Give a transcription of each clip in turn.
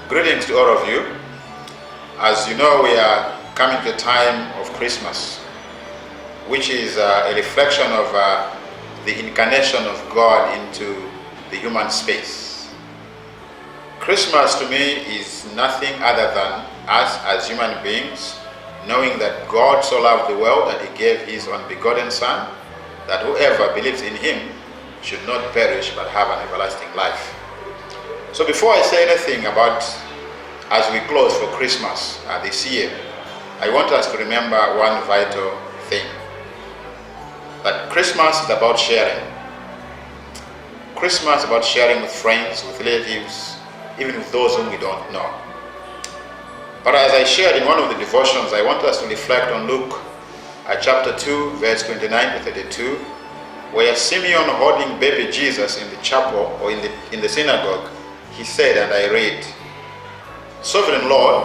Greetings to all of you. As you know, we are coming to the time of Christmas, which is a reflection of the incarnation of God into the human space. Christmas to me is nothing other than us as human beings knowing that God so loved the world that he gave his only begotten Son, that whoever believes in him should not perish but have an everlasting life. So before I say anything about as we close for Christmas this year, I want us to remember one vital thing. That Christmas is about sharing. Christmas is about sharing with friends, with relatives, even with those whom we don't know. But as I shared in one of the devotions, I want us to reflect on Luke chapter 2, verse 29 to 32, where Simeon holding baby Jesus in the chapel or in the synagogue, he said, and I read, "Sovereign Lord,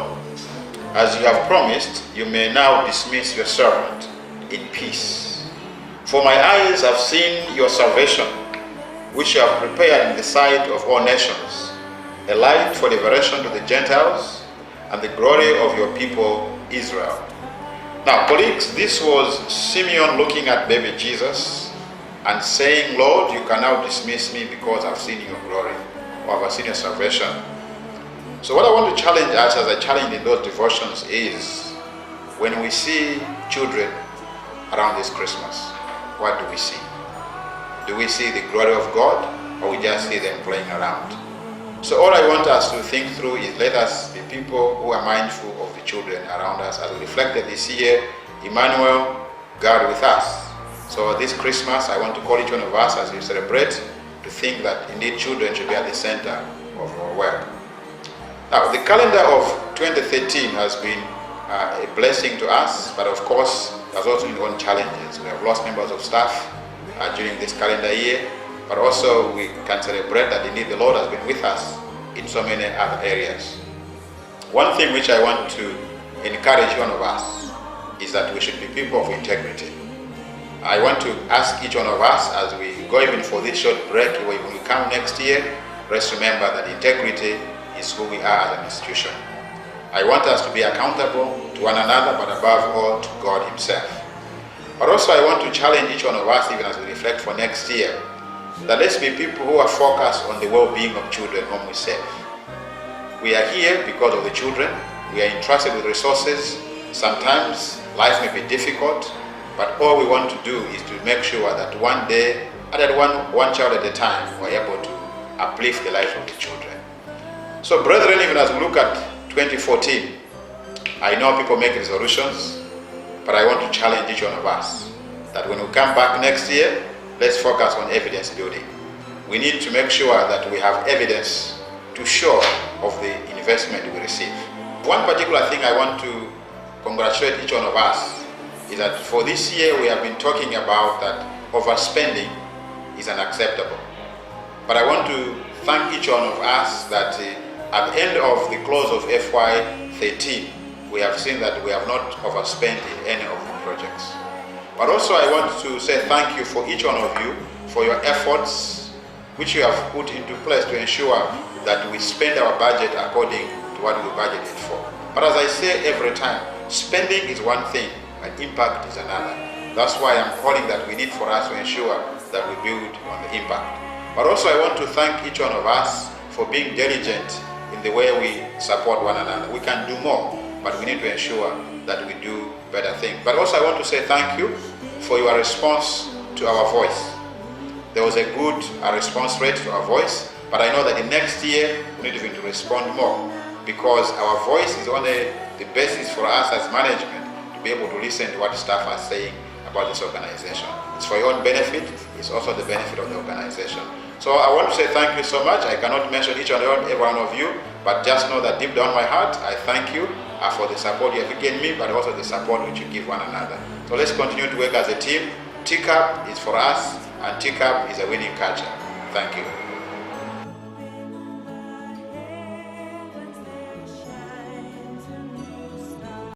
as you have promised, you may now dismiss your servant in peace. For my eyes have seen your salvation, which you have prepared in the sight of all nations, a light for liberation to the Gentiles and the glory of your people Israel." Now, colleagues, this was Simeon looking at baby Jesus and saying, "Lord, you can now dismiss me because I've seen your glory, or I've seen your salvation." So what I want to challenge us, as I challenge in those devotions, is when we see children around this Christmas, what do we see? Do we see the glory of God, or we just see them playing around? So all I want us to think through is, let us be people who are mindful of the children around us. As we reflected this year, Emmanuel, God with us. So this Christmas, I want to call each one of us as we celebrate to think that indeed children should be at the center of our work. Now, the calendar of 2013 has been a blessing to us, but of course, there's also its own challenges. We have lost members of staff during this calendar year, but also we can celebrate that indeed the Lord has been with us in so many other areas. One thing which I want to encourage one of us is that we should be people of integrity. I want to ask each one of us, as we go even for this short break, when we come next year, let's remember that integrity is who we are as an institution. I want us to be accountable to one another, but above all to God himself. But also I want to challenge each one of us, even as we reflect for next year, that let's be people who are focused on the well-being of children whom we serve. We are here because of the children. We are entrusted with resources. Sometimes life may be difficult, but all we want to do is to make sure that one day, at one child at a time, we're able to uplift the life of the children. So brethren, even as we look at 2014, I know people make resolutions, but I want to challenge each one of us that when we come back next year, let's focus on evidence building. We need to make sure that we have evidence to show of the investment we receive. One particular thing I want to congratulate each one of us is that for this year we have been talking about that overspending is unacceptable. But I want to thank each one of us that at the end of the close of FY13, we have seen that we have not overspent in any of the projects. But also I want to say thank you for each one of you for your efforts which you have put into place to ensure that we spend our budget according to what we budgeted for. But as I say every time, spending is one thing, but impact is another. That's why I'm calling that we need for us to ensure that we build on the impact. But also I want to thank each one of us for being diligent in the way we support one another. We can do more, but we need to ensure that we do better things. But also I want to say thank you for your response to our voice. There was a good response rate to our voice, but I know that the next year we need even to respond more, because our voice is only the basis for us as management to be able to listen to what staff are saying about this organization. It's for your own benefit, it's also the benefit of the organization. So I want to say thank you so much. I cannot mention each and every one of you, but just know that deep down my heart, I thank you for the support you have given me, but also the support which you give one another. So let's continue to work as a team. TCAP is for us, and TCAP is a winning culture. Thank you.